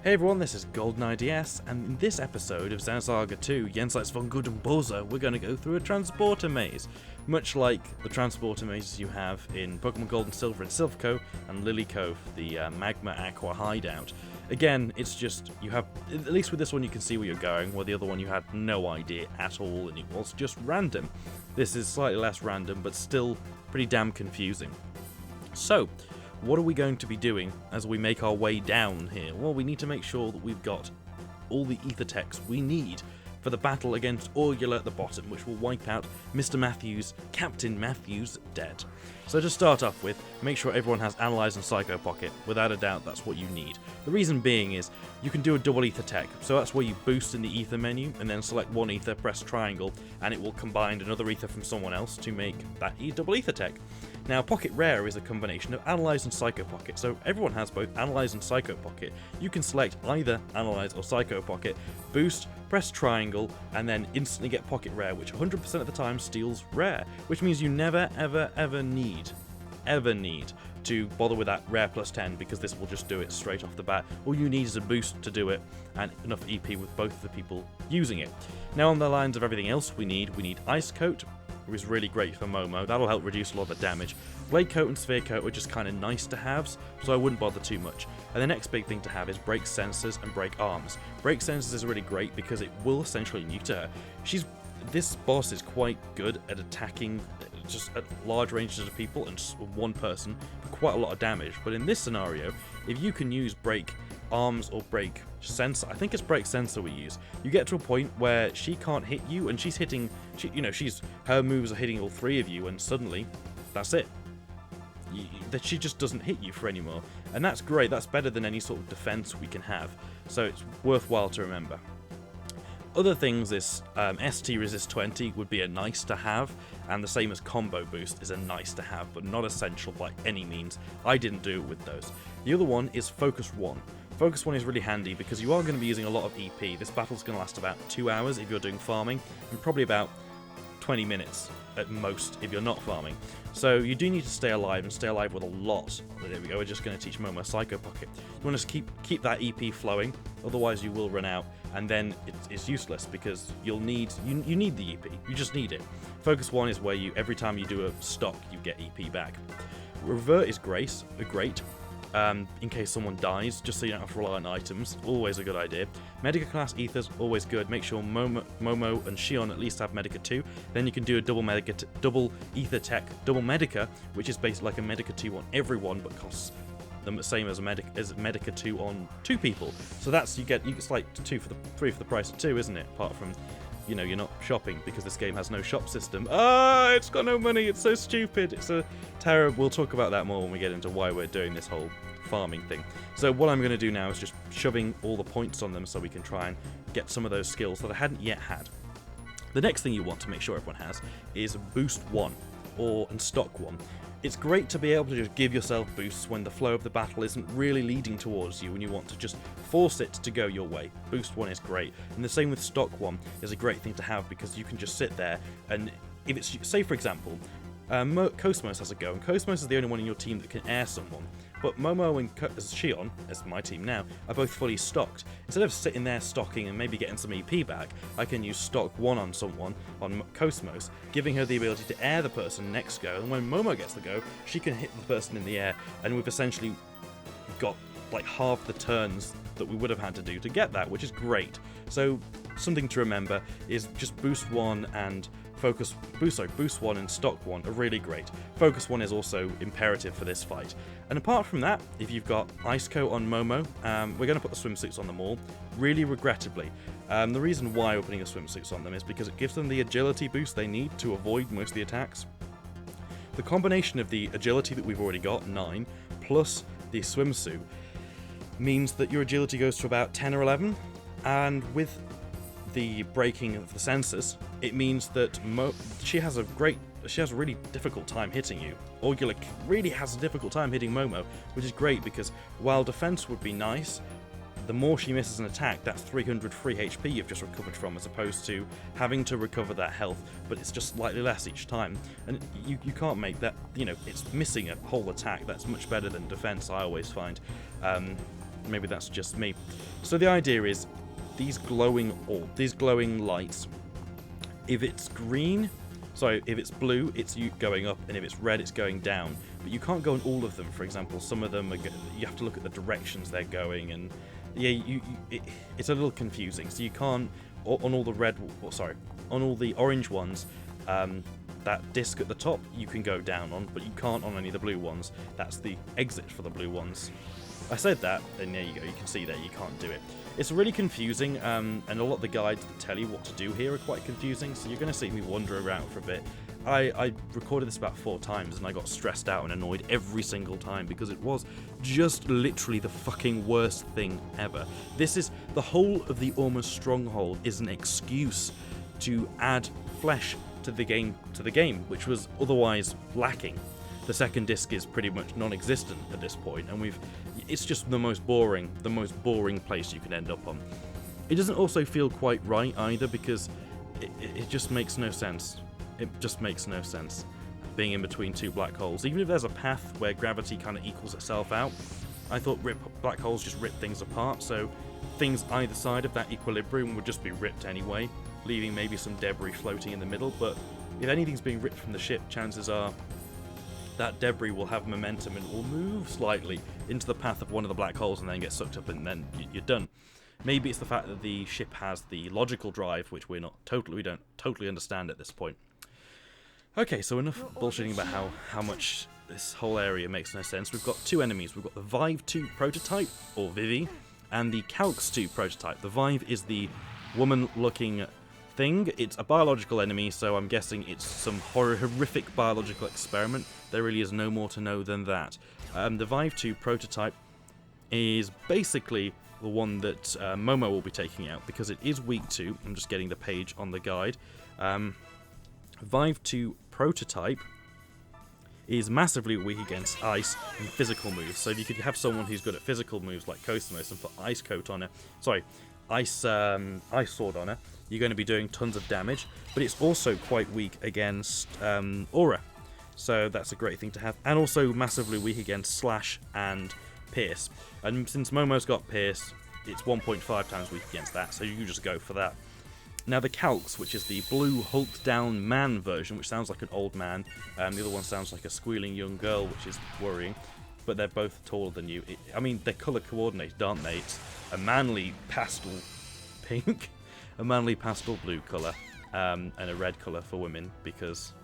Hey everyone, this is GoldenEyeDS, and in this episode of Xenosaga 2, Jenseits und Böse, we're going to go through a transporter maze. Much like the transporter mazes you have in Pokemon Gold and Silver in Silph Co and Lily Cove, the Magma Aqua hideout. Again, it's just, you have, at least with this one you can see where you're going, while the other one you had no idea at all and it was just random. This is slightly less random, but still pretty damn confusing. So, what are we going to be doing as we make our way down here? Well, we need to make sure that we've got all the ether techs we need for the battle against Orgula at the bottom, which will wipe out Mr. Matthews, Captain Matthews, dead. So to start off with, make sure everyone has Analyze and Psycho Pocket. Without a doubt, that's what you need. The reason being is, you can do a double ether tech, so that's where you boost in the ether menu, and then select one ether, press triangle, and it will combine another ether from someone else to make that double ether tech. Now, Pocket Rare is a combination of Analyze and Psycho Pocket, so everyone has both Analyze and Psycho Pocket. You can select either Analyze or Psycho Pocket, boost, press triangle, and then instantly get Pocket Rare, which 100% of the time steals Rare, which means you never, ever need to bother with that Rare plus 10, because this will just do it straight off the bat. All you need is a boost to do it, and enough EP with both the people using it. Now, on the lines of everything else we need Ice Coat, which is really great for Momo. That'll help reduce a lot of the damage. Blade Coat and Sphere Coat are just kind of nice to haves, so I wouldn't bother too much. And the next big thing to have is Break Sensors and Break Arms. Break Sensors is really great because it will essentially neuter her. This boss is quite good at attacking just at large ranges of people and just one person for quite a lot of damage. But in this scenario, if you can use Break Arms or Break Sensor, I think it's Break Sensor we use, you get to a point where she can't hit you and she's hitting, her moves are hitting all three of you, and suddenly, that's it. That she just doesn't hit you for anymore. And that's great, that's better than any sort of defense we can have. So it's worthwhile to remember. Other things is ST Resist 20 would be a nice to have, and the same as Combo Boost is a nice to have, but not essential by any means. I didn't do it with those. The other one is Focus 1. Focus 1 is really handy because you are going to be using a lot of EP. This battle's going to last about 2 hours if you're doing farming, and probably about 20 minutes at most if you're not farming. So you do need to stay alive, and stay alive with a lot. There we go, we're just going to teach Momo Psycho Pocket. You want to keep that EP flowing, otherwise you will run out, and then it's useless because you'll need you need the EP. You just need it. Focus 1 is where every time you do a stock, you get EP back. Revert is great. In case someone dies, just so you don't have to rely on items, always a good idea. Medica class Ethers, always good. Make sure Momo and Shion at least have Medica 2. Then you can do a double Ether Tech, double Medica, which is basically like a Medica 2 on everyone, but costs the same as Medica 2 on 2 people. So that's, it's like 3 for the price of 2, isn't it? Apart from, you're not shopping because this game has no shop system. It's got no money, it's so stupid. It's a terrible, we'll talk about that more when we get into why we're doing this whole farming thing. So what I'm going to do now is just shoving all the points on them so we can try and get some of those skills that I hadn't yet had. The next thing you want to make sure everyone has is Boost 1 and Stock 1. It's great to be able to just give yourself boosts when the flow of the battle isn't really leading towards you and you want to just force it to go your way. Boost 1 is great, and the same with Stock 1 is a great thing to have because you can just sit there, and if it's, say for example, Cosmos has a go, and Cosmos is the only one in your team that can air someone. But Momo and Shion, as my team now, are both fully stocked. Instead of sitting there stocking and maybe getting some EP back, I can use Stock 1 on someone, on Cosmos, giving her the ability to air the person next go, and when Momo gets the go, she can hit the person in the air, and we've essentially got like half the turns that we would have had to do to get that, which is great. So something to remember is just Boost 1 and Boost 1 and Stock 1 are really great. Focus 1 is also imperative for this fight. And apart from that, if you've got Ice Coat on Momo, we're going to put the swimsuits on them all, really regrettably. The reason why we're putting the swimsuits on them is because it gives them the agility boost they need to avoid most of the attacks. The combination of the agility that we've already got, 9, plus the swimsuit, means that your agility goes to about 10 or 11, and with the breaking of the sensors, it means that she has a really difficult time hitting you. Orgula really has a difficult time hitting Momo, which is great because while defense would be nice, the more she misses an attack, that's 300 free HP you've just recovered from, as opposed to having to recover that health, but it's just slightly less each time. And you can't make that, it's missing a whole attack. That's much better than defense, I always find. Maybe that's just me. So the idea is these glowing lights, if it's green, sorry, if it's blue, it's going up, and if it's red, it's going down. But you can't go on all of them. For example, some of them you have to look at the directions they're going, and yeah, it's a little confusing. So you can't on all the on all the orange ones. That disc at the top you can go down on, but you can't on any of the blue ones. That's the exit for the blue ones. I said that, and there you go, you can see that you can't do it. It's really confusing, and a lot of the guides that tell you what to do here are quite confusing, so you're going to see me wander around for a bit. I recorded this about 4 times, and I got stressed out and annoyed every single time, because it was just literally the fucking worst thing ever. This is, the whole of the Almost Stronghold is an excuse to add flesh to the game, which was otherwise lacking. The second disc is pretty much non-existent at this point, and it's just the most boring place you can end up on. It doesn't also feel quite right either, because it just makes no sense. It just makes no sense being in between 2 black holes. Even if there's a path where gravity kind of equals itself out, I thought black holes just rip things apart, so things either side of that equilibrium would just be ripped anyway, leaving maybe some debris floating in the middle. But if anything's being ripped from the ship, chances are that debris will have momentum and will move slightly into the path of one of the black holes and then get sucked up, and then you're done. Maybe it's the fact that the ship has the logical drive, which we don't totally understand at this point. Okay, so enough bullshitting about how much this whole area makes no sense. We've got 2 enemies. We've got the Vive 2 prototype, or Vivi, and the Calx 2 prototype. The Vive is the woman-looking thing. It's a biological enemy, so I'm guessing it's some horrific biological experiment. There really is no more to know than that. The Vive 2 prototype is basically the one that Momo will be taking out, because it is weak 2. I'm just getting the page on the guide. Vive 2 prototype is massively weak against ice and physical moves. So if you could have someone who's good at physical moves like Cosmos and put ice sword on her, you're going to be doing tons of damage. But it's also quite weak against Aura, so that's a great thing to have. And also massively weak against Slash and Pierce. And since Momo's got Pierce, it's 1.5 times weak against that, so you just go for that. Now the Calx, which is the blue hulked down man version, which sounds like an old man, the other one sounds like a squealing young girl, which is worrying, but they're both taller than you. I mean, they're colour coordinated, aren't they? It's a manly pastel pink, a manly pastel blue colour, and a red colour for women, because,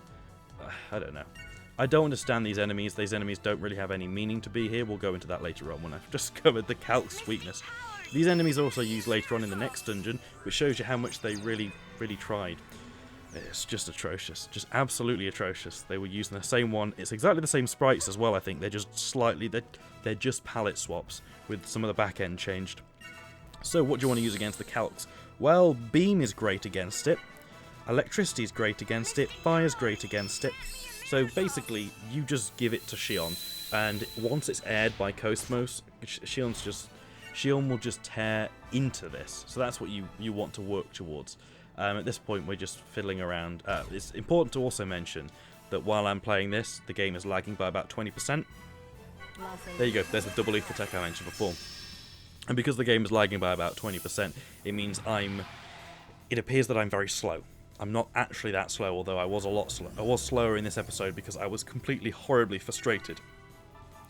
I don't know. I don't understand these enemies. These enemies don't really have any meaning to be here. We'll go into that later on when I've just covered the Calx weakness. These enemies are also used later on in the next dungeon, which shows you how much they really tried. It's just atrocious. Just absolutely atrocious. They were using the same one. It's exactly the same sprites as well, I think. They're just slightly... They're just palette swaps, with some of the back end changed. So what do you want to use against the Calx? Well, Beam is great against it. Electricity is great against it. Fire's great against it. So basically, you just give it to Xion, and once it's aired by Cosmos, Xion will just tear into this. So that's what you want to work towards. At this point, we're just fiddling around. It's important to also mention that while I'm playing this, the game is lagging by about 20%. There you go, there's the double lethal tech I mentioned before. And because the game is lagging by about 20%, it means it appears that I'm very slow. I'm not actually that slow, although I was a lot slow. I was slower in this episode because I was completely horribly frustrated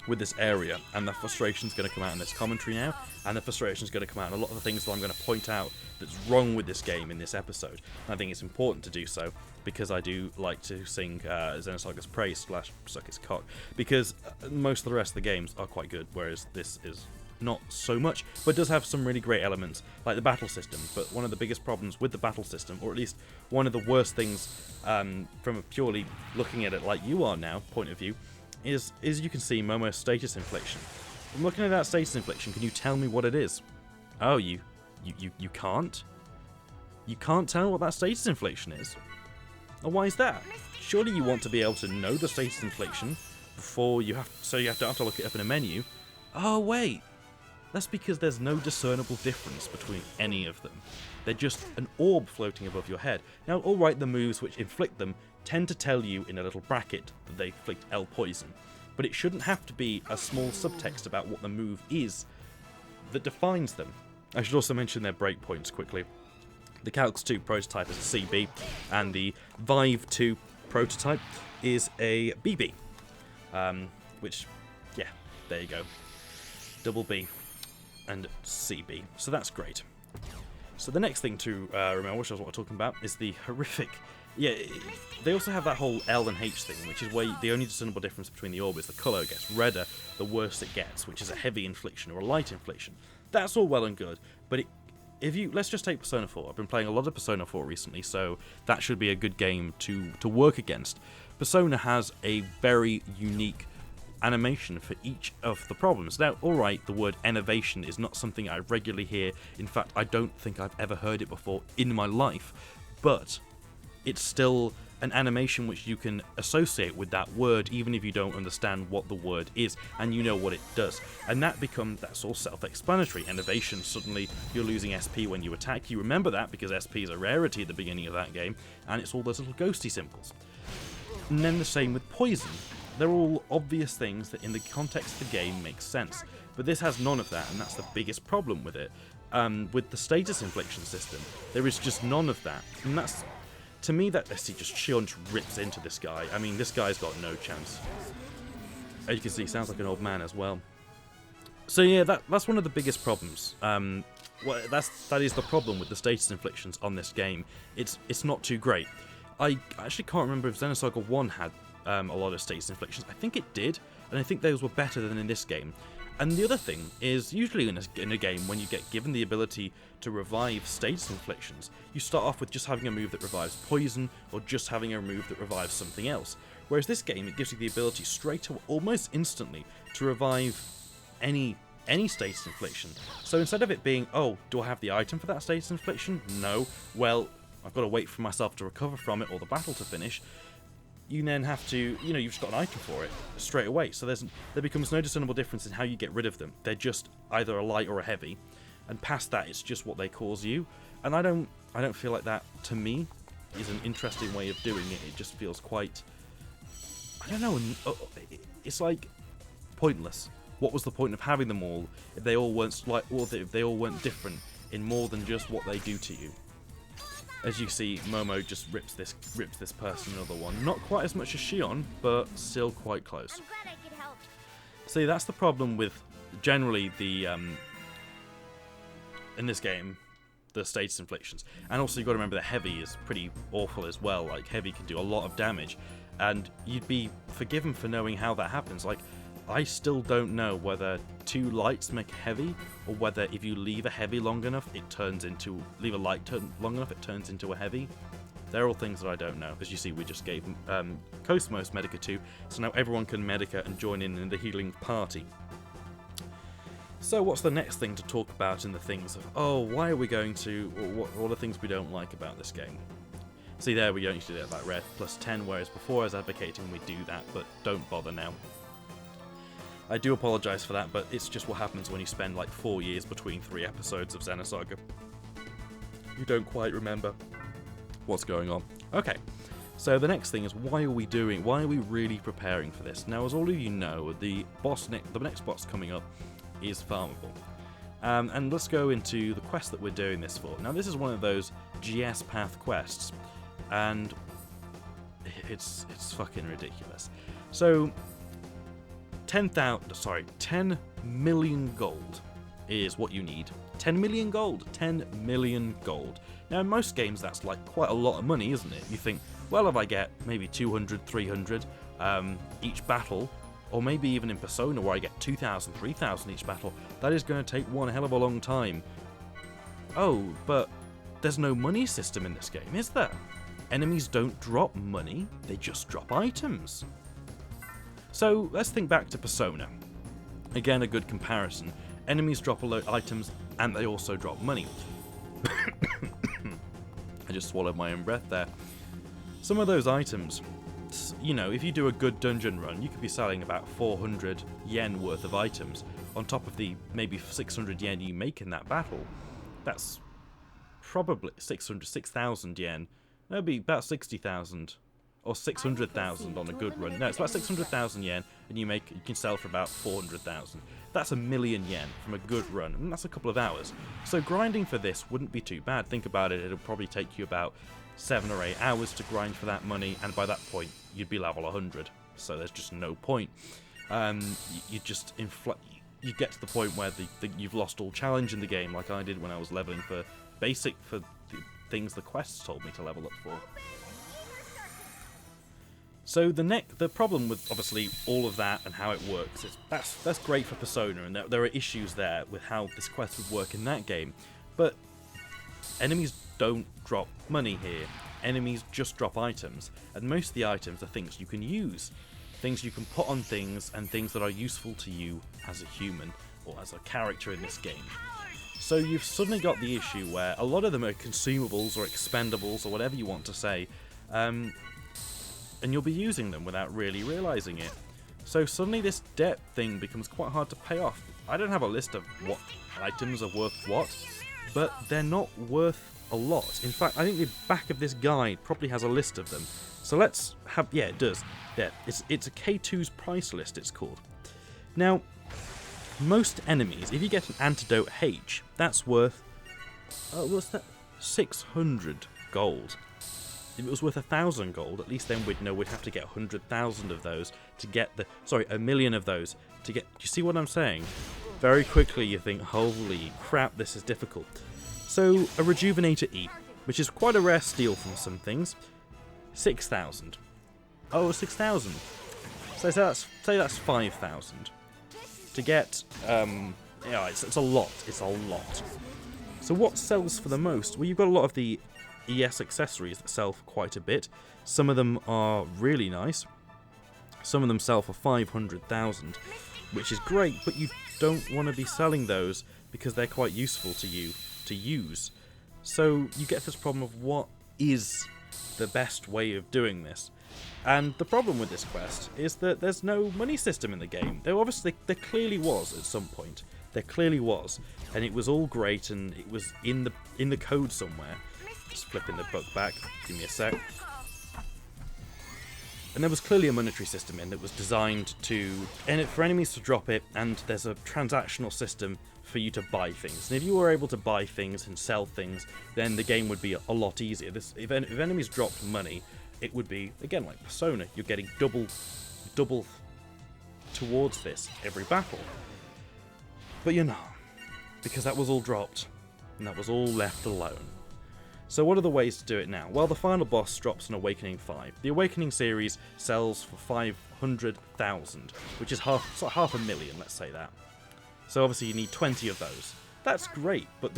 with this area, and the frustration's going to come out in this commentary now, and the frustration's going to come out in a lot of the things that I'm going to point out that's wrong with this game in this episode. And I think it's important to do so, because I do like to sing Xenosaga's praise / suck his cock, because most of the rest of the games are quite good, whereas this is not so much, but does have some really great elements, like the battle system. But one of the biggest problems with the battle system, or at least one of the worst things from a purely looking at it like you are now point of view, is you can see Momo's status infliction. From looking at that status infliction, can you tell me what it is? Oh, you can't? You can't tell what that status infliction is? Oh, why is that? Surely you want to be able to know the status infliction before you have to look it up in a menu. Oh, wait. That's because there's no discernible difference between any of them. They're just an orb floating above your head. Now, alright, the moves which inflict them tend to tell you in a little bracket that they inflict L poison, but it shouldn't have to be a small subtext about what the move is that defines them. I should also mention their breakpoints quickly. The Calx 2 prototype is a CB, and the Vive 2 prototype is a BB. Which, yeah, there you go. Double B and CB. So that's great. So the next thing to remember, which is what we're talking about, is the horrific... Yeah, they also have that whole L and H thing, which is where the only discernible difference between the orb is the colour gets redder the worse it gets, which is a heavy infliction or a light infliction. That's all well and good, but let's just take Persona 4. I've been playing a lot of Persona 4 recently, so that should be a good game to work against. Persona has a very unique animation for each of the problems. Now, alright, the word innovation is not something I regularly hear. In fact, I don't think I've ever heard it before in my life, but it's still an animation which you can associate with that word even if you don't understand what the word is and you know what it does. And that's all self-explanatory. Innovation, suddenly you're losing SP when you attack. You remember that because SP is a rarity at the beginning of that game, and it's all those little ghosty symbols. And then the same with poison. They're all obvious things that in the context of the game make sense, but this has none of that, and that's the biggest problem with it. With the status infliction system, there is just none of that, and that's, to me, that Shion just rips into this guy. I mean, this guy's got no chance. As you can see, he sounds like an old man as well. So yeah, that's one of the biggest problems. That is the problem with the status inflictions on this game. It's not too great. I actually can't remember if Xenosaga 1 had a lot of status inflictions. I think it did, and I think those were better than in this game. And the other thing is, usually in a game, when you get given the ability to revive status inflictions, you start off with just having a move that revives poison, or just having a move that revives something else. Whereas this game, it gives you the ability straight away, almost instantly, to revive any status infliction. So instead of it being, oh, do I have the item for that status infliction? No. Well, I've got to wait for myself to recover from it or the battle to finish. You then have to, you've just got an item for it straight away. So there becomes no discernible difference in how you get rid of them. They're just either a light or a heavy, and past that, it's just what they cause you. And I don't feel like that, to me, is an interesting way of doing it. It just feels quite, I don't know. It's like pointless. What was the point of having them all if they all weren't if they all weren't different in more than just what they do to you? As you see, Momo just rips this person another one. Not quite as much as Shion, but still quite close. I'm glad I could help. See, that's the problem with generally the in this game, the status inflictions. And also you've got to remember that Heavy is pretty awful as well. Like, Heavy can do a lot of damage, and you'd be forgiven for knowing how that happens. Like, I still don't know whether two lights make Heavy, or whether if you leave a Heavy long enough, leave a light long enough, it turns into a Heavy. They're all things that I don't know. As you see, we just gave Cosmos Medica 2, so now everyone can Medica and join in the healing party. So what's the next thing to talk about in the things of, why are we going to, or what are the things we don't like about this game? See there, we don't usually do that red plus 10, whereas before I was advocating we do that, but don't bother now. I do apologise for that, but it's just what happens when you spend like 4 years between 3 episodes of Xenosaga. You don't quite remember what's going on. Okay, so the next thing is, why are we really preparing for this? Now, as all of you know, the next boss coming up is farmable. And let's go into the quest that we're doing this for. Now, this is one of those GS path quests, and it's fucking ridiculous. So 10 million gold is what you need. 10 million gold. 10 million gold. Now, in most games, that's like quite a lot of money, isn't it? You think, well, if I get maybe 200, 300 each battle, or maybe even in Persona where I get 2,000, 3,000 each battle, that is going to take one hell of a long time. Oh, but there's no money system in this game, is there? Enemies don't drop money, they just drop items. So let's think back to Persona. Again, a good comparison. Enemies drop a load of items, and they also drop money. I just swallowed my own breath there. Some of those items, if you do a good dungeon run, you could be selling about 400 yen worth of items, on top of the maybe 600 yen you make in that battle. That's probably 6,000 yen. That'd be about 60,000. or 600,000 on a good run. No, it's about 600,000 yen, and you can sell for about 400,000. That's 1,000,000 yen from a good run, and that's a couple of hours. So grinding for this wouldn't be too bad. Think about it, it'll probably take you about 7 or 8 hours to grind for that money, and by that point, you'd be level 100. So there's just no point. You just you get to the point where you've lost all challenge in the game, like I did when I was leveling for the things the quests told me to level up for. So the problem with obviously all of that and how it works is that's great for Persona, and there are issues there with how this quest would work in that game, but enemies don't drop money here. Enemies just drop items, and most of the items are things you can use. Things you can put on things, and things that are useful to you as a human, or as a character in this game. So you've suddenly got the issue where a lot of them are consumables, or expendables, or whatever you want to say, and you'll be using them without really realising it. So suddenly this debt thing becomes quite hard to pay off. I don't have a list of what items are worth what, but they're not worth a lot. In fact, I think the back of this guide probably has a list of them. So let's have, yeah, it does. Yeah, it's a K2's price list, it's called. Now, most enemies, if you get an antidote H, that's worth, what's that? 600 gold. If it was worth 1,000 gold, at least then we'd know we'd have to get 100,000 of those to get a million of those to get, do you see what I'm saying? Very quickly you think, holy crap, this is difficult. So, a Rejuvenator E, which is quite a rare steal from some things, 6,000. Oh, 6,000. So say that's 5,000. To get, yeah, it's a lot. It's a lot. So what sells for the most? Well, you've got a lot of the ES accessories that sell for quite a bit. Some of them are really nice. Some of them sell for 500,000, which is great, but you don't want to be selling those because they're quite useful to you to use. So you get this problem of what is the best way of doing this. And the problem with this quest is that there's no money system in the game. There clearly was at some point. There clearly was, and it was all great, and it was in the code somewhere. Just flipping the book back. Give me a sec. And there was clearly a monetary system in that was designed for enemies to drop it, and there's a transactional system for you to buy things. And if you were able to buy things and sell things, then the game would be a lot easier. If enemies dropped money, it would be, again, like Persona. You're getting double towards this every battle. But you're not, because that was all dropped, and that was all left alone. So what are the ways to do it now? Well, the final boss drops an Awakening 5. The Awakening series sells for 500,000, which is half a million, let's say that. So obviously you need 20 of those. That's great, but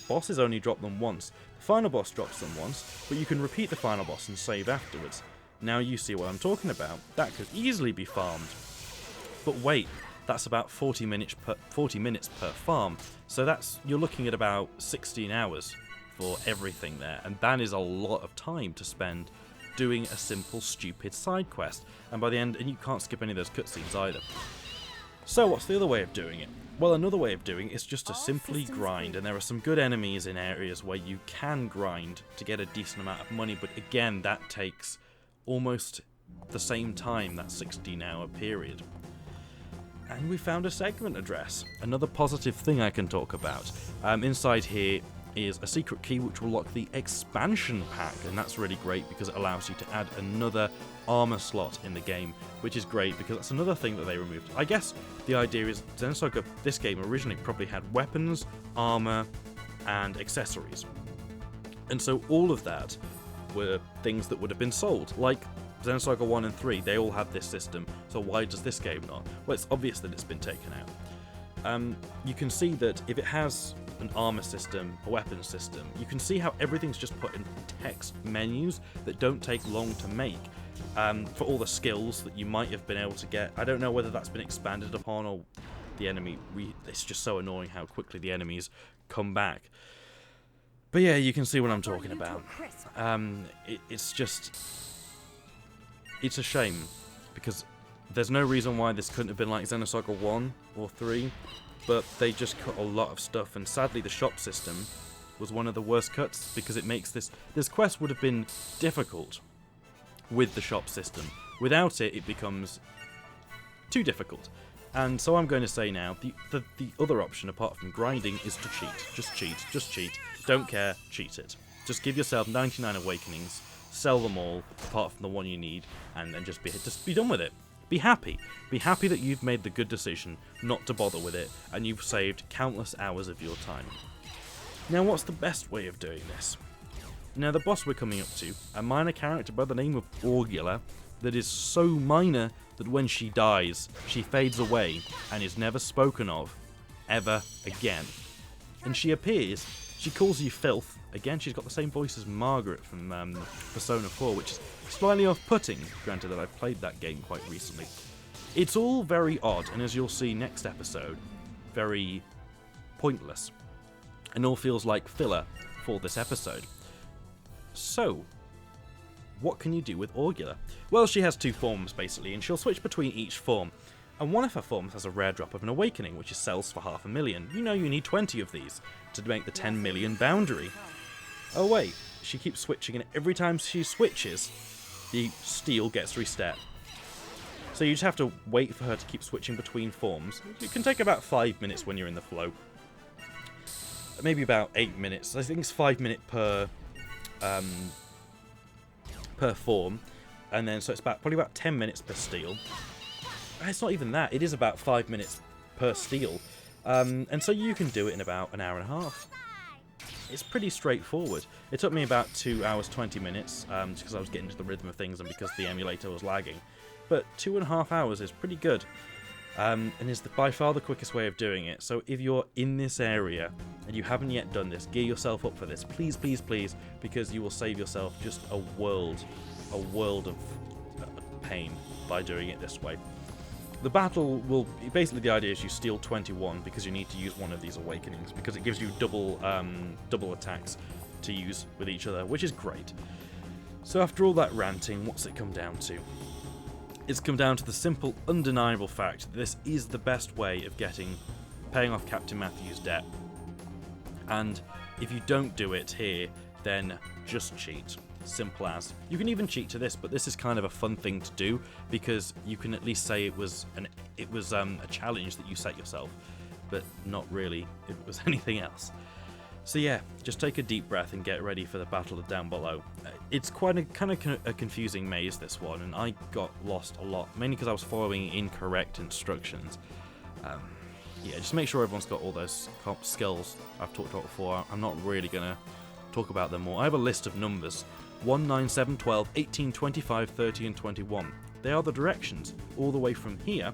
bosses only drop them once. The final boss drops them once, but you can repeat the final boss and save afterwards. Now you see what I'm talking about. That could easily be farmed. But wait, that's about 40 minutes per farm. So you're looking at about 16 hours for everything there, and that is a lot of time to spend doing a simple, stupid side quest. And by the end, and you can't skip any of those cutscenes either. So what's the other way of doing it? Well, another way of doing it is just to simply grind, and there are some good enemies in areas where you can grind to get a decent amount of money, but again, that takes almost the same time, that 16-hour period. And we found a segment address, another positive thing I can talk about. Inside here is a secret key which will lock the expansion pack, and that's really great because it allows you to add another armor slot in the game, which is great because that's another thing that they removed. I guess the idea is Xenosaga, this game originally probably had weapons, armor, and accessories. And so all of that were things that would have been sold, like Xenosaga 1 and 3, they all had this system, so why does this game not? Well, it's obvious that it's been taken out. You can see that if it has an armor system, a weapon system, you can see how everything's just put in text menus that don't take long to make. For all the skills that you might have been able to get. I don't know whether that's been expanded upon or the enemy, it's just so annoying how quickly the enemies come back. But yeah, you can see what I'm talking about. It's a shame, because there's no reason why this couldn't have been like Xenosaga 1 or 3, but they just cut a lot of stuff, and sadly the shop system was one of the worst cuts, because it makes this quest would have been difficult with the shop system. Without it, it becomes too difficult. And so I'm going to say now, the other option apart from grinding is to cheat. Just cheat, just cheat. Don't care, cheat it. Just give yourself 99 awakenings, sell them all, apart from the one you need, and then just be done with it. Be happy. Be happy that you've made the good decision not to bother with it, and you've saved countless hours of your time. Now, what's the best way of doing this? Now, the boss we're coming up to, a minor character by the name of Orgula, that is so minor that when she dies, she fades away and is never spoken of ever again. And she appears, she calls you filth. Again, she's got the same voice as Margaret from Persona 4, which is slightly off-putting, granted that I've played that game quite recently. It's all very odd, and as you'll see next episode, very pointless. And all feels like filler for this episode. So, what can you do with Orgula? Well, she has two forms, basically, and she'll switch between each form. And one of her forms has a rare drop of an awakening, which sells for 500,000. You know you need 20 of these to make the 10 million boundary. Oh wait, she keeps switching, and every time she switches, the steel gets reset. So you just have to wait for her to keep switching between forms. It can take about 5 minutes when you're in the flow. Maybe about 8 minutes. I think it's 5 minutes per form, and then so it's probably about 10 minutes per steel. It's not even that, it is about 5 minutes per steel, and so you can do it in about an hour and a half. It's pretty straightforward. It took me about 2 hours 20 minutes, just because I was getting into the rhythm of things and because the emulator was lagging, but 2.5 hours is pretty good, and is by far the quickest way of doing it. So if you're in this area and you haven't yet done this, gear yourself up for this, please, please, please, because you will save yourself just a world of pain by doing it this way. The battle will basically, the idea is you steal 21 because you need to use one of these awakenings, because it gives you double attacks to use with each other, which is great. So after all that ranting, what's it come down to? It's come down to the simple, undeniable fact that this is the best way of paying off Captain Matthew's debt. And if you don't do it here, then just cheat. Simple as. You can even cheat to this, but this is kind of a fun thing to do because you can at least say it was a challenge that you set yourself, but not really if it was anything else. So yeah, just take a deep breath and get ready for the battle down below. It's quite a confusing maze, this one, and I got lost a lot, mainly because I was following incorrect instructions. Yeah, just make sure everyone's got all those skills I've talked about before. I'm not really going to talk about them more. I have a list of numbers: 1, 9, 7, 12, 18, 25, 30 and 21. They are the directions all the way from here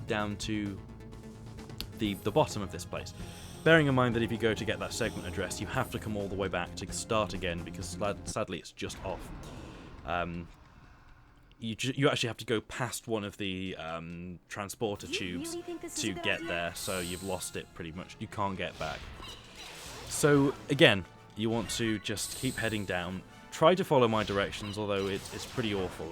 down to the bottom of this place. Bearing in mind that if you go to get that segment address, you have to come all the way back to start again, because sadly it's just off. You actually have to go past one of the transporter tubes to get there, so you've lost it pretty much. You can't get back. So again, you want to just keep heading down. Try to follow my directions, although it's pretty awful.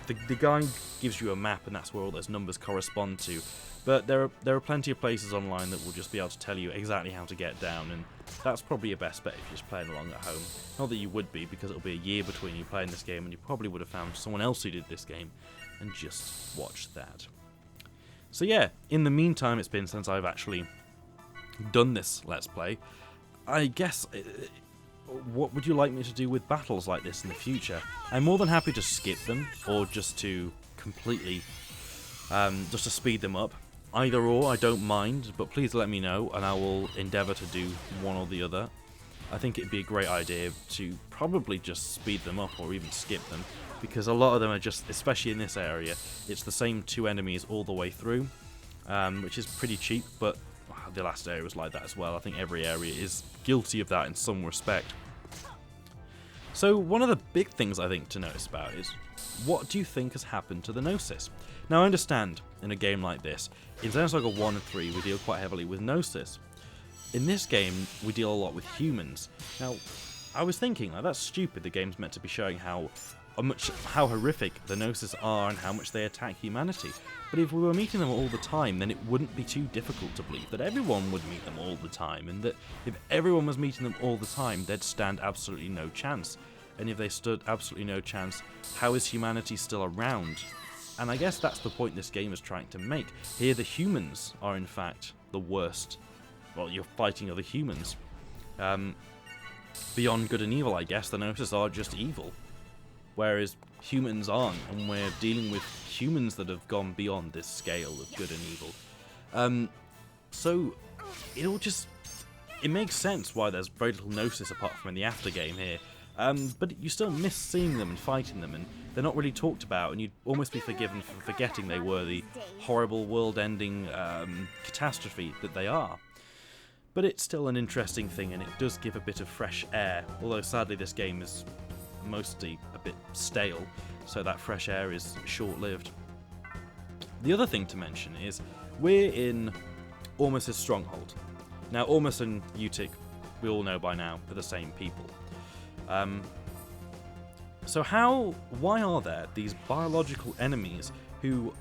The guide gives you a map, and that's where all those numbers correspond to. But there are plenty of places online that will just be able to tell you exactly how to get down, and that's probably your best bet if you're just playing along at home. Not that you would be, because it'll be a year between you playing this game, and you probably would have found someone else who did this game, and just watched that. So yeah, in the meantime it's been since I've actually done this Let's Play. I guess, what would you like me to do with battles like this in the future? I'm more than happy to skip them, or just to completely, just to speed them up. Either or, I don't mind, but please let me know, and I will endeavour to do one or the other. I think it'd be a great idea to probably just speed them up, or even skip them, because a lot of them are just, especially in this area, it's the same 2 enemies all the way through, which is pretty cheap, but the last area was like that as well. I think every area is guilty of that in some respect. So one of the big things I think to notice about is, what do you think has happened to the Gnosis? Now I understand, in a game like this, in Xenosaga 1 and 3 we deal quite heavily with Gnosis. In this game we deal a lot with humans. Now, I was thinking, like, that's stupid, the game's meant to be showing how horrific the Gnosis are and how much they attack humanity. But if we were meeting them all the time, then it wouldn't be too difficult to believe that everyone would meet them all the time, and that if everyone was meeting them all the time, they'd stand absolutely no chance. and if they stood absolutely no chance, how is humanity still around? And I guess that's the point this game is trying to make. Here the humans are in fact the worst. Well, you're fighting other humans. Beyond good and evil, I guess, the Gnosis are just evil. Whereas humans aren't, and we're dealing with humans that have gone beyond this scale of good and evil. So, it makes sense why there's very little Gnosis apart from in the aftergame here. But you still miss seeing them and fighting them, and they're not really talked about, and you'd almost be forgiven for forgetting they were the horrible world-ending catastrophe that they are. But it's still an interesting thing, and it does give a bit of fresh air, although sadly this game is mostly a bit stale, so that fresh air is short-lived. The other thing to mention is we're in Ormus's stronghold. Now, Ormus and Utic, we all know by now, are the same people. So why are there these biological enemies who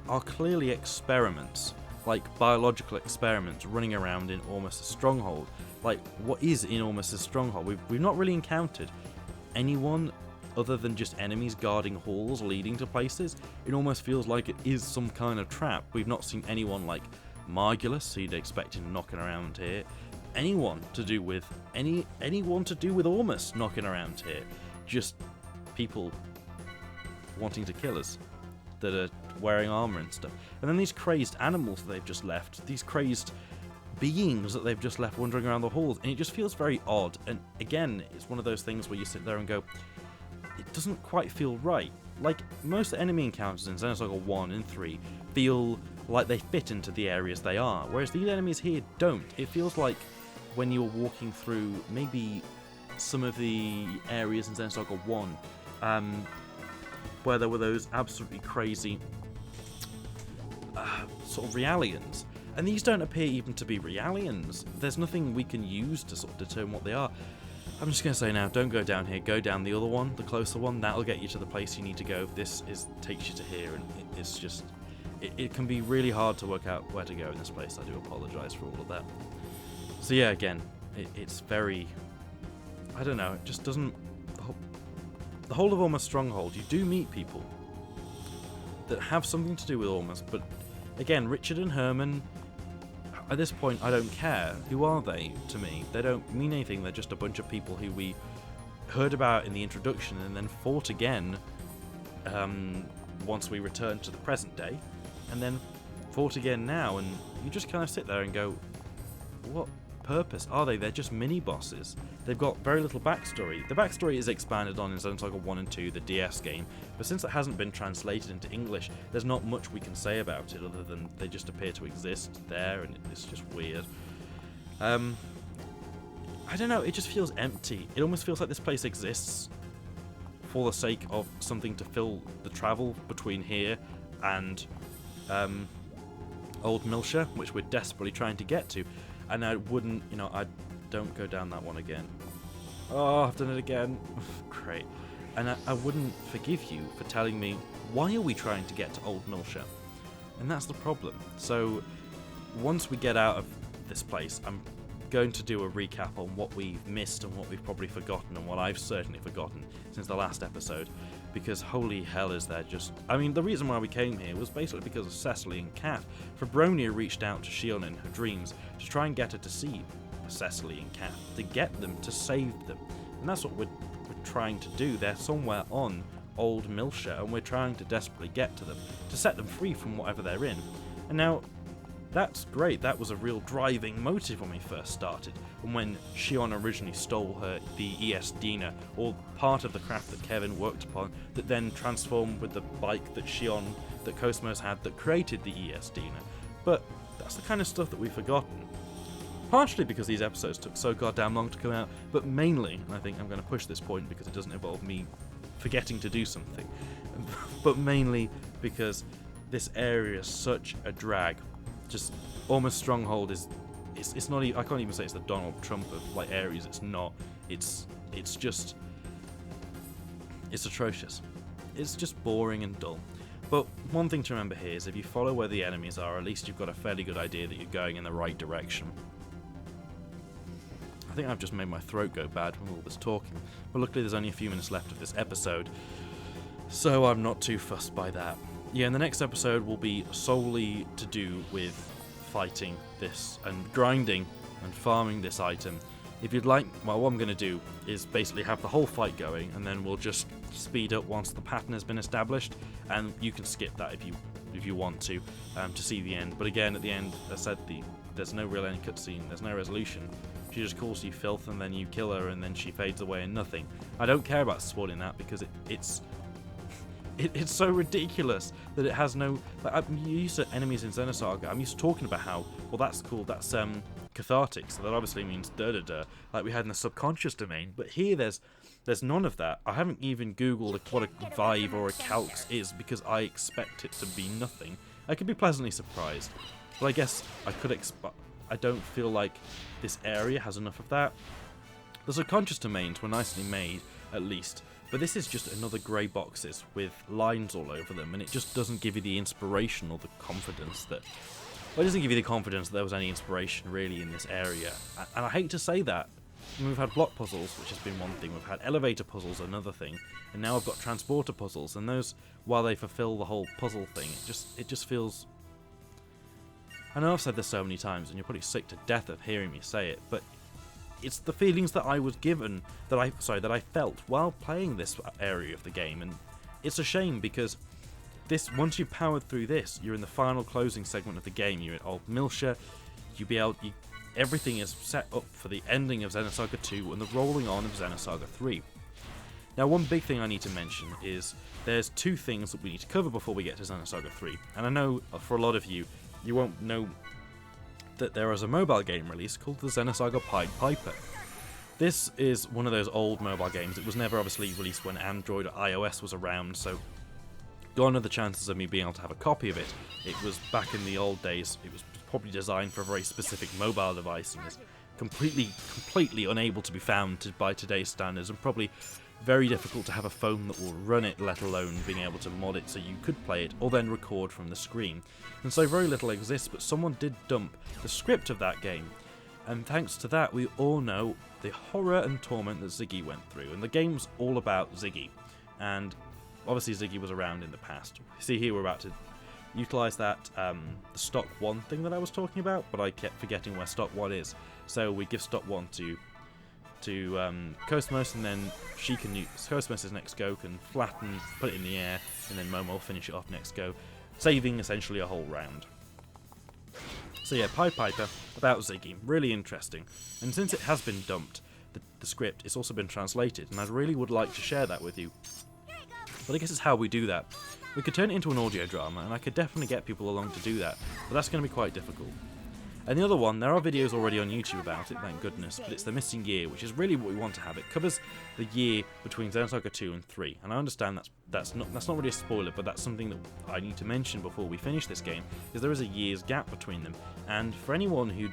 are clearly experiments, like biological experiments running around in Ormus's stronghold? Like, what is in Ormus's stronghold? We've not really encountered anyone other than just enemies guarding halls leading to places. It almost feels like it is some kind of trap. We've not seen anyone like Margulis, who you'd expect him knocking around here. Anyone to do with Ormus knocking around here. Just people wanting to kill us that are wearing armor and stuff. And then these crazed animals that they've just left, these crazed beings that they've just left wandering around the halls, and it just feels very odd. And again, it's one of those things where you sit there and go, it doesn't quite feel right. Like, most enemy encounters in Xenosaga 1 and 3 feel like they fit into the areas they are, whereas these enemies here don't. It feels like when you're walking through maybe some of the areas in Xenosaga 1, where there were those absolutely crazy sort of Realians. And these don't appear even to be Realians. There's nothing we can use to sort of determine what they are. I'm just going to say now, don't go down here, go down the other one, the closer one. That'll get you to the place you need to go. Takes you to here, and it's just... It can be really hard to work out where to go in this place. I do apologise for all of that. So yeah, again, it's very... I don't know, it just doesn't... The whole of Ormus Stronghold, you do meet people that have something to do with Ormus, but again, Richard and Herman, at this point, I don't care. Who are they to me? They don't mean anything. They're just a bunch of people who we heard about in the introduction and then fought again once we returned to the present day, and then fought again now, and you just kind of sit there and go, what purpose are they? They're just mini-bosses. They've got very little backstory. The backstory is expanded on in Xenosaga 1 and 2, the DS game, but since it hasn't been translated into English, there's not much we can say about it other than they just appear to exist there, and it's just weird. I don't know, it just feels empty. It almost feels like this place exists for the sake of something to fill the travel between here and Old Milsha, which we're desperately trying to get to. And I wouldn't, I don't go down that one again. Oh, I've done it again. Great. And I wouldn't forgive you for telling me, why are we trying to get to Old Milsha? And that's the problem. So, once we get out of this place, I'm going to do a recap on what we've missed and what we've probably forgotten and what I've certainly forgotten since the last episode. Because holy hell is there just... I mean, the reason why we came here was basically because of Cecily and Kat. Fabronia reached out to Shion in her dreams to try and get her to see Cecily and Kat, to get them, to save them. And that's what we're trying to do. They're somewhere on Old Milsha, and we're trying to desperately get to them, to set them free from whatever they're in. And now, that's great. That was a real driving motive when we first started, and when Shion originally stole the ES Dina, or part of the craft that Kevin worked upon, that then transformed with the bike that Cosmos had that created the ES Dina. But that's the kind of stuff that we've forgotten. Partially because these episodes took so goddamn long to come out, but mainly, and I think I'm going to push this point because it doesn't involve me forgetting to do something, but mainly because this area is such a drag. Just Ormus Stronghold is it's not even, I can't even say it's the Donald Trump of like areas. It's not. It's just atrocious. It's just boring and dull. But one thing to remember here is if you follow where the enemies are, at least you've got a fairly good idea that you're going in the right direction. I think I've just made my throat go bad from all this talking, but luckily there's only a few minutes left of this episode, so I'm not too fussed by that. Yeah, and the next episode will be solely to do with fighting this and grinding and farming this item. If you'd like, well, what I'm going to do is basically have the whole fight going, and then we'll just speed up once the pattern has been established, and you can skip that if you want to see the end. But again, at the end, as I said, there's no real end cutscene, there's no resolution. She just calls you filth, and then you kill her, and then she fades away and nothing. I don't care about spoiling that because it's so ridiculous that it has no. Like, I'm used to enemies in Xenosaga. I'm used to talking about how, well, that's cool, that's cathartic, so that obviously means da-da-da, like we had in the subconscious domain, but here there's none of that. I haven't even googled what a vibe or a calx is because I expect it to be nothing. I could be pleasantly surprised, but I guess I don't feel like this area has enough of that. The subconscious domains were nicely made, at least, but this is just another grey boxes with lines all over them, and it just doesn't give you the inspiration or the confidence that. Well, it doesn't give you the confidence that there was any inspiration really in this area. And I hate to say that. I mean, we've had block puzzles, which has been one thing. We've had elevator puzzles, another thing. And now I've got transporter puzzles. And those, while they fulfill the whole puzzle thing, it just feels. I know I've said this so many times, and you're probably sick to death of hearing me say it, but it's the feelings that I was given, that I felt while playing this area of the game. And it's a shame because once you've powered through this, you're in the final closing segment of the game. You're at Old Milsha. Everything is set up for the ending of Xenosaga 2 and the rolling on of Xenosaga 3. Now, one big thing I need to mention is there's two things that we need to cover before we get to Xenosaga 3. And I know for a lot of you, you won't know that there is a mobile game release called the Xenosaga Pied Piper. This is one of those old mobile games. It was never obviously released when Android or iOS was around, so gone are the chances of me being able to have a copy of it. It was back in the old days. It was probably designed for a very specific mobile device and is completely unable to be found by today's standards, and probably very difficult to have a phone that will run it, let alone being able to mod it so you could play it or then record from the screen. And so very little exists, but someone did dump the script of that game, and thanks to that we all know the horror and torment that Ziggy went through. And the game's all about Ziggy, and obviously Ziggy was around in the past. See, here we're about to utilise that the stock 1 thing that I was talking about, but I kept forgetting where stock 1 is. So we give stock 1 to Cosmos, and then she can use Cosmos' next go, can flatten, put it in the air, and then Momo will finish it off next go, saving essentially a whole round. So yeah, Pied Piper, about Ziggy, really interesting. And since it has been dumped, the script, it's also been translated, and I really would like to share that with you. But I guess it's how we do that. We could turn it into an audio drama, and I could definitely get people along to do that, but that's going to be quite difficult. And the other one, there are videos already on YouTube about it, thank goodness, but it's the missing year, which is really what we want to have. It covers the year between Xenosaga 2 and 3, and I understand that's not really a spoiler, but that's something that I need to mention before we finish this game, is there is a year's gap between them. And for anyone who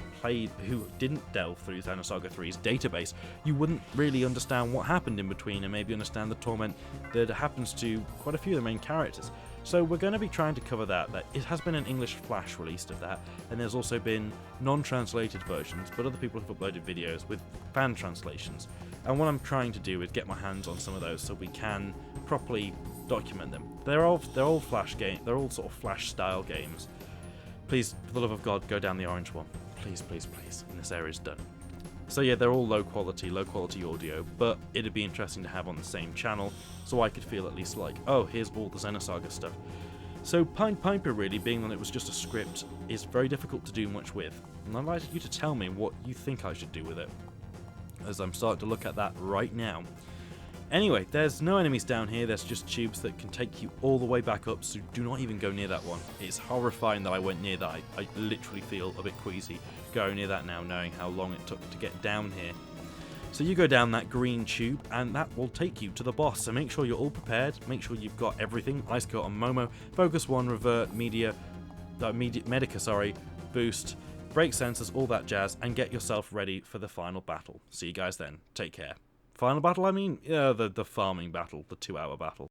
didn't delve through Xenosaga 3's database, you wouldn't really understand what happened in between, and maybe understand the torment that happens to quite a few of the main characters. So we're going to be trying to cover that. It has been an English flash released of that, and there's also been non-translated versions, but other people have uploaded videos with fan translations. And what I'm trying to do is get my hands on some of those so we can properly document them. They're all flash game. They're all sort of flash style games. Please, for the love of God, go down the orange one. Please, please, please. And this area's done. So yeah, they're all low quality audio, but it'd be interesting to have on the same channel, so I could feel at least like, oh, here's all the Xenosaga stuff. So Pied Piper, really, being that it was just a script, is very difficult to do much with, and I'd like you to tell me what you think I should do with it, as I'm starting to look at that right now. Anyway, there's no enemies down here, there's just tubes that can take you all the way back up, so do not even go near that one. It's horrifying that I went near that. I literally feel a bit queasy going near that now, knowing how long it took to get down here. So you go down that green tube, and that will take you to the boss, so make sure you're all prepared, make sure you've got everything. Ice Coat on Momo, Focus 1, Revert, Medica, Boost, Brake Sensors, all that jazz, and get yourself ready for the final battle. See you guys then. Take care. Final battle, I mean? Yeah, the farming battle, the 2-hour battle.